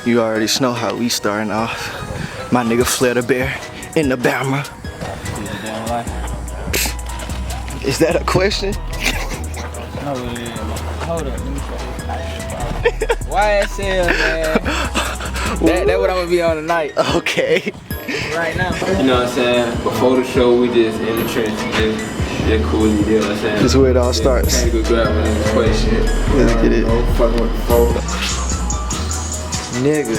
You already know how we starting off. My nigga Flair Bear in the Bama. Is that a question? No, it is. Hold up, let me show you. YSL, man. That's what I'm gonna be on tonight. Okay. Right now. You know what I'm saying? Before the show, we just in the trenches, just cool, you know what I'm saying? This is where it all starts. Can't go grab one of this question. Let's get it. Fucking with the phone. Nigga.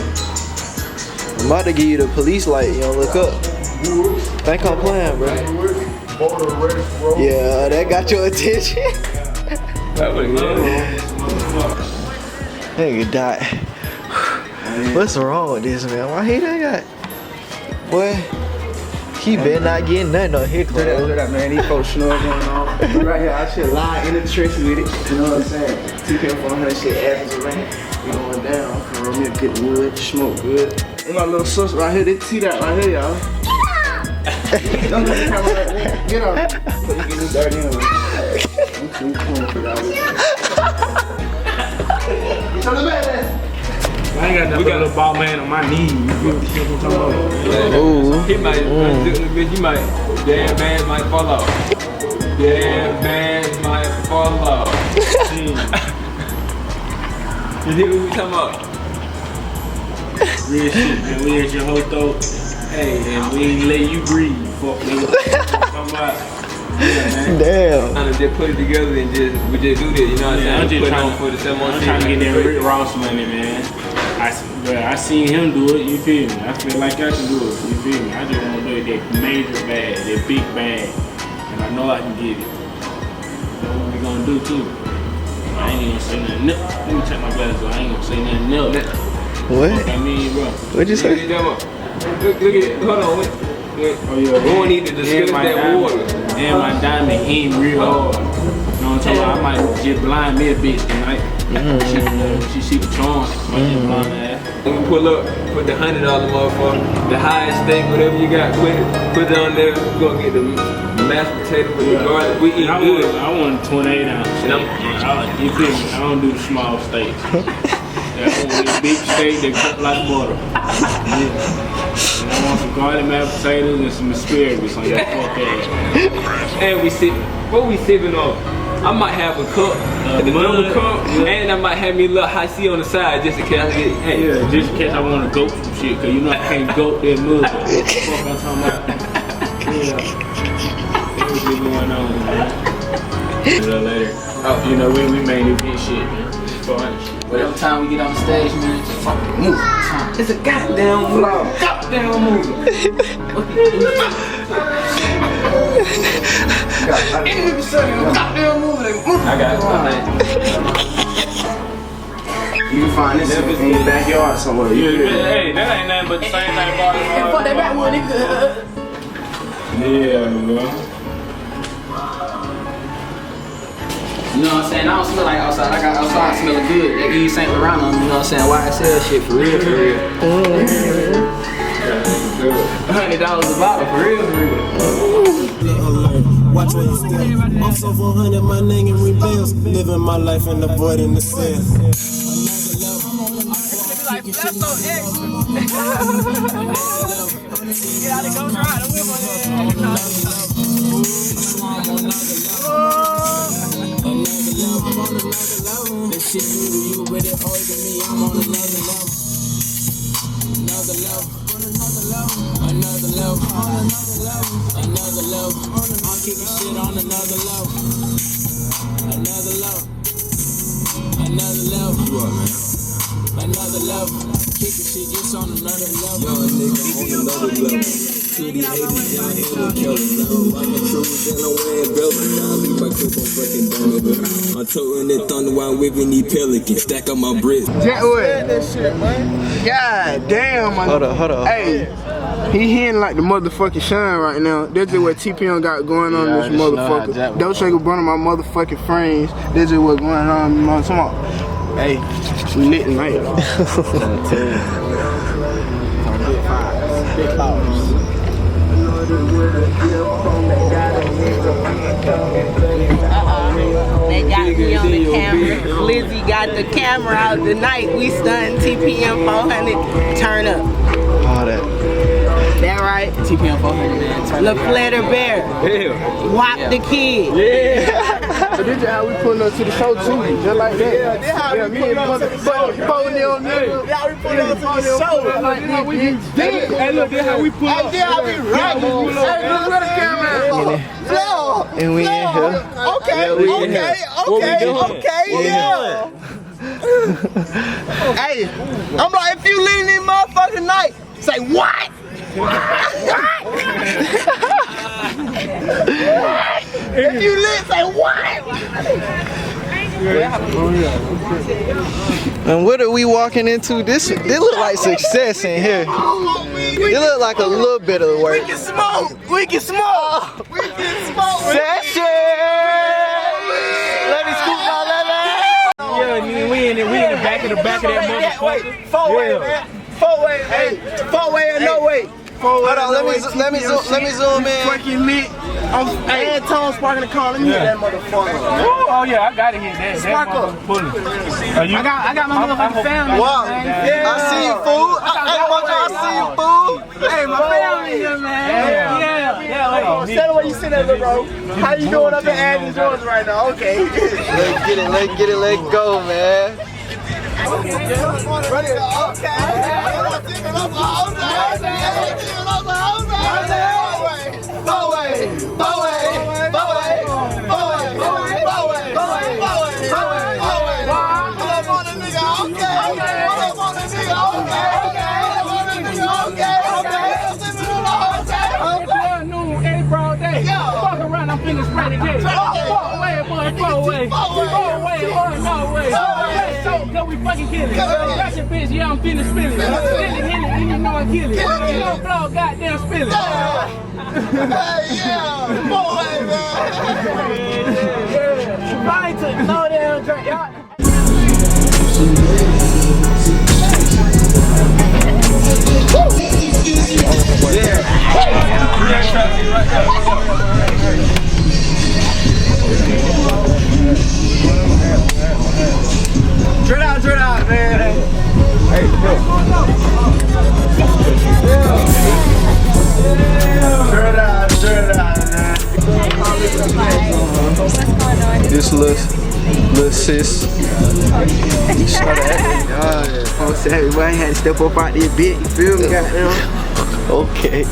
I'm about to give you the police light, you don't look up. Think I'm playing, bro. Yeah, that got your attention. Nigga died. What's wrong with this, man? Why he done got? Boy, he better not get nothing on his clothes. Straight up, man. These folks snoring going on. Right here, I should lie in the trenches with it. You know what I'm saying? TPM 400 shit, Athens around. We going down. Roll me a good wood, smoke good. And my little sister right here, they see that right here, y'all. Don't let the camera right there. Get on. But you get this dirty anyway. I'm too cool for y'all. Show the back there. I ain't got nothing but a little ball man on my knee. You feel what I'm talking about? Ooh. He might, you might, damn man might fall off. Damn man might fall off. You hear what we talking about? Real shit, man. We at your whole throat. Hey, and we ain't let you breathe. Fuck nigga. Talking about. Yeah, man. Damn. Trying to just put it together and we just do this, you know what I'm saying? I'm just trying for the I'm trying to get that Rick Ross money, man. I seen him do it, you feel me? I feel like I can do it, you feel me? I just want to do that major bag, that big bag, and I know I can get it. That's what we gonna do too. I ain't even say nothing else. Let me check my glasses, I ain't gonna say nothing else. What? Fuck I mean, bro. What'd you say? Look at it, hold on, wait. Oh yeah, we won't need to discuss that water. And my diamond aim real hard. You know what I'm talking about? I might just blind me a bitch tonight. She see the charm. Blind ass. When we pull up, put the $100 motherfucker, the highest steak, whatever you got, put it on there. We're gonna get the mashed potato with the garlic. We eat good. I want 28 ounce steak. You feel me? I don't do the small steaks. I want this big steak that cut like butter. Yeah. And I want some garlic mashed potatoes and some asparagus on your fuck ass. And what we sipping on? I might have a cup, another cup, and I might have me a little high C on the side just in case I get. Hey. Yeah, just in case I want to goat some shit, cause you know I can't goat that mud. What the fuck I'm talking about? Yeah. Everything going on, man. Later. Oh, you know we made this big shit, man. Whatever time we get on the stage, man, just fucking move. It's a goddamn vlog. Goddamn movie. I got it. You can find this in your backyard somewhere. Yeah, hey, that ain't nothing but the same thing about it. Fuck that backwood, nigga. Yeah, bro. You know what I'm saying? I don't smell like outside. I got outside smelling good. They give you St. Laurent on, you know what I'm saying? YSL shit for real, for real. $100 a bottle, for real, for real. Watch where you step. I'm so 400, my name in rebels. Living my life and avoiding the sin. This shit you really hard to me. I'm on another level. Another level. Another level. Another level. I'm kicking shit on another level. Another level. Another level. You are, man. Another level. Kicking shit just on another level. Yo, nigga, on another level. Pretty haters down here with Kelly. I'm a cruise and I'm wearing belts. I leave my clip on fucking diamond. I'm toting that thunder while I'm whipping these pelicans. Stack up my bricks. Jetwood. That shit, man. God damn, man. Hold up. Hey, he hitting like the motherfucking shine right now. That's just what TPM got going on in this motherfucker. Don't shake a burn on my motherfucking frames. That's just what's going on, you know what I'm talking about? Hey, we lit tonight. Big powers. Dad got me on the camera. Lizzie got the camera out tonight. We stunned TPM 400. Turn up. All that. That right? TPM 400, man. La Flatter Bear. Yeah. Wop the kid. Yeah. So this is how we pulling up to the show too, just like that. Yeah, this how we pulling up to the show. Yeah, how we pulling up to the show. Like this, we did. Hey, look, this how we pull up. This how we ride. Hey, look where the camera is. No. And we in here. Okay, yeah. Hey, I'm like, if you leave this motherfucking night, say what? If you lit, say what? And what are we walking into? This look like success in here. It look like a little bit of work. We can smoke. We can smoke. Session! Let me scoop my lemon. Yeah, we in the back of that motherfucker. Four-way, man. Four-way, hey. Four-way or no way. Hold on, let me zoom in. Fucking lit. And Tom sparking the car. Let me hit that motherfucker. Oh yeah, I gotta hit that. Sparkle. I got my motherfucking family. Wow. Yeah. I see you, fool. I see you, fool. Hey, my family here, man. Yeah. Tell the way you sit there, little bro. How you doing up in Athens, Georgia right now? Okay. Let's get it, let's go, man. I'm finna spray the gate. Fuck away, boy, fuck away. Fuck away, boy, no way. Let's go, cause we fucking kill it. That's a bitch, yeah, I'm finna spill it. Spill it, and you know I kill it. You don't blow, goddamn spill it. Yeah, boy, man. I ain't took no damn drink. Y'all. Dread out, man. Dread out, man. This little sis. Oh, say, boy, I had to step up out there bit, you feel me? Goddamn. Okay.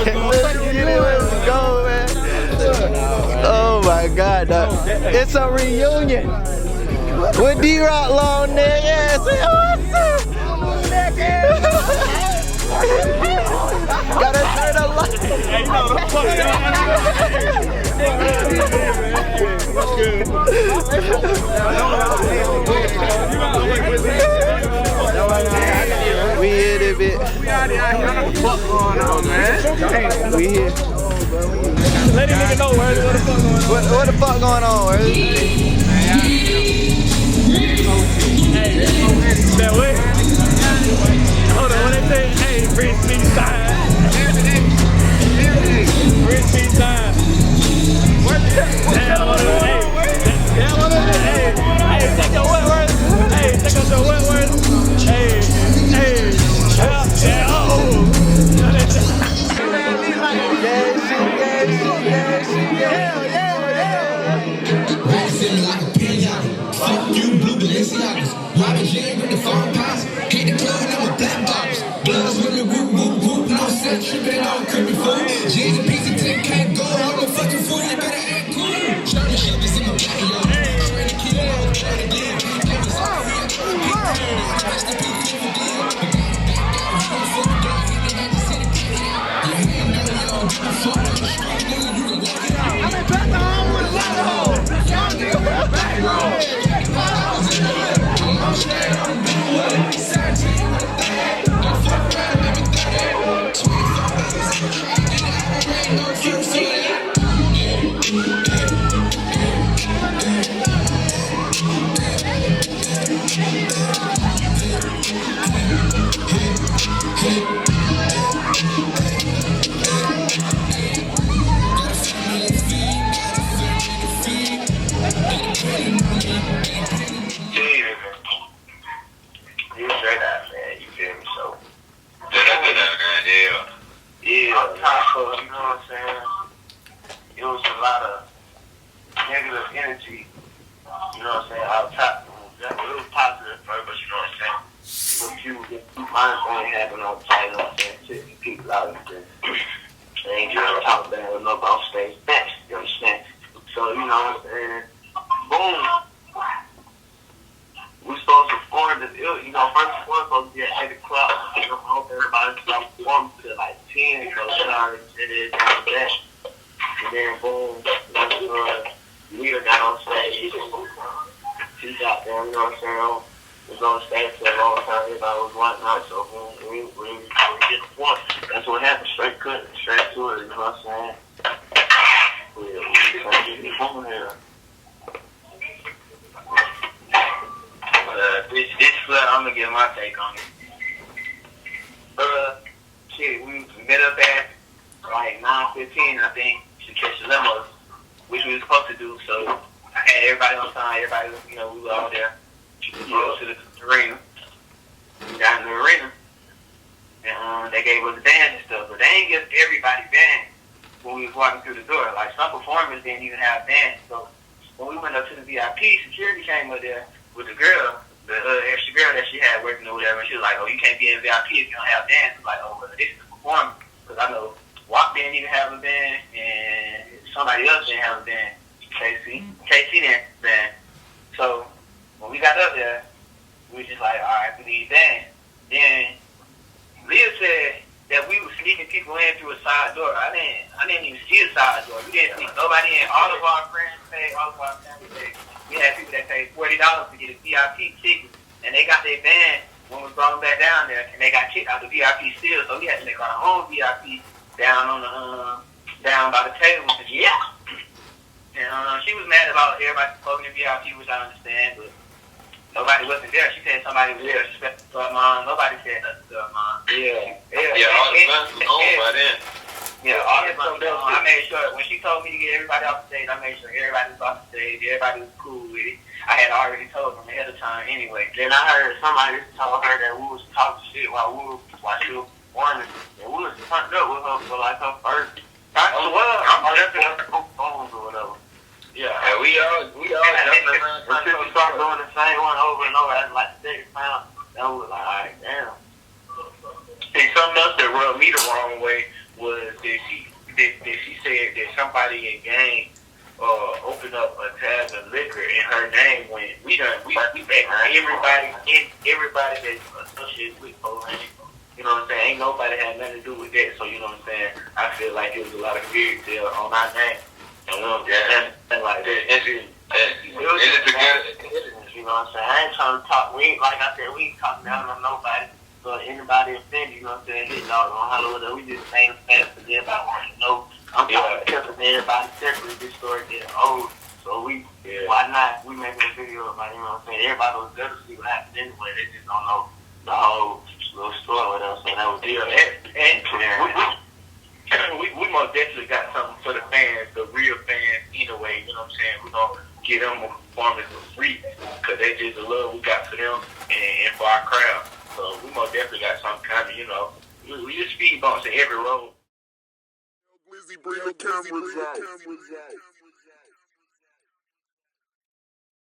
Let's go, man. Oh my God, it's a reunion with D-Rock long there. Yeah, say what's Gotta turn the light. Hey, you know the We hit it, bit. What's going on, man? We here. Let these niggas know what the fuck going on. What the fuck going on? Where is it? That way. Hold on, when they say, hey, Prince B sign. Prince B sign. That one of them, hey, take your wet words. Hey, take out your wet words. Hey, Fuck you, blue Balenciagas. Robin Jane with the phone pops. Hit the club and I'm a black box. Bloods with me, whoop, whoop, whoop. No set, tripping on creepy food. G's and P's and 10 can't go. I'm a fucking fool, you better act cool. Trying to shove this in my patio. Trying to keep it on, trying to get. I'm just sorry, I'm trying to be cool. Trying to be cool for them. But back down, you don't fuck with them. And I just see the kid out. Your hand on your own, fuck with the street, nigga, you can walk it out. I'm in back to home with a lot of hoes. Y'all nigga, we're back road. I'm staying on the blue way. Saturday, you wanna die. Don't fuck around, let me die. 24 hours in the trap, and I ain't no future. So, you know what I'm saying? It was a lot of negative energy, you know what I'm saying, out top. It was positive at first, but you know what I'm saying? What you mind thing happened on the side, you know what I'm saying? Shit, people out there. They ain't trying to talk about it, no boss stage snatch, you understand? So, you know what I'm saying? Boom. We supposed to form this, you know, first and foremost, supposed to be at 8 o'clock. You know, I hope everybody's supposed to form to like 10, so sorry, it is down to that. And then boom, leader got on stage. She got there, you know what I'm saying? Was on stage for a long time, everybody was whatnot, so boom, we get the point. That's what happened, straight cut, straight to it, you know what I'm saying? We trying to get this woman here. This I'm gonna give my take on it. Shit, we met up at like 9:15, I think, to catch the limos, which we were supposed to do. So I had everybody on time. Everybody, you know, we were all there. We go to the arena. We got in the arena, and they gave us a band and stuff, but they ain't give everybody band when we was walking through the door. Like some performers didn't even have bands. So when we went up to the VIP, security came up there with the girl. The extra girl that she had working or whatever, and she was like, oh, you can't be in VIP if you don't have bands. I was like, oh, well, this is a performance. Because I know Wap didn't even have a band, and somebody else didn't have a band. KC didn't have a band. So when we got up there, we were just like, all right, we need bands. Then Leah said that we were sneaking people in through a side door. I didn't even see a side door. We didn't sneak nobody in. All of our friends paid, all of our family paid. We had people that paid $40 to get a VIP ticket, and they got their band when we brought them back down there, and they got kicked out the VIP still, so we had to make our own VIP down on the down by the table. Yeah, and she was mad about everybody smoking in VIP, which I understand, but nobody wasn't there. She said somebody was there. She said to her mom. Nobody said nothing to her mom. Yeah, all the guns was on by then. Yeah, all the guns was on. I made sure when she told me to get everybody off the stage, I made sure everybody was off the stage. Everybody was cool with it. I had already told them ahead of time anyway. Then I heard somebody tell her that we was talking shit while she was performing, and we was turned up with her for like her first. I'm definitely on phones or whatever. Yeah, we all jumping around. Until we start doing the same one over and over, that's like the second time. That was like, alright, damn. And something else that rubbed me the wrong way was that she said that somebody in gang opened up a tab of liquor in her name when we back everybody that's associated with Poland. You know what I'm saying? Ain't nobody had nothing to do with that. So you know what I'm saying? I feel like it was a lot of weird deal on our name. And we don't get anything like that. You know what I'm saying? I ain't trying to talk. We ain't, like I said, we ain't talking down on nobody. So anybody offended, you know what I'm saying? Hit dog on Halloween. We just saying fast because everybody wants to know. I'm talking to everybody separately. This story getting old. So why not? We making a video about, you know what I'm saying? Everybody was there to see what happened anyway. They just don't know the whole little story with us. So that was deal. And we most definitely got something for the fans, the real fans anyway. You know what I'm saying? We're going to get them a performance for free because that's just the love we got for them and for our crowd. So we most definitely got something kind of, you know, we just speed bumps in every road. Glizzy, bring your cameras out.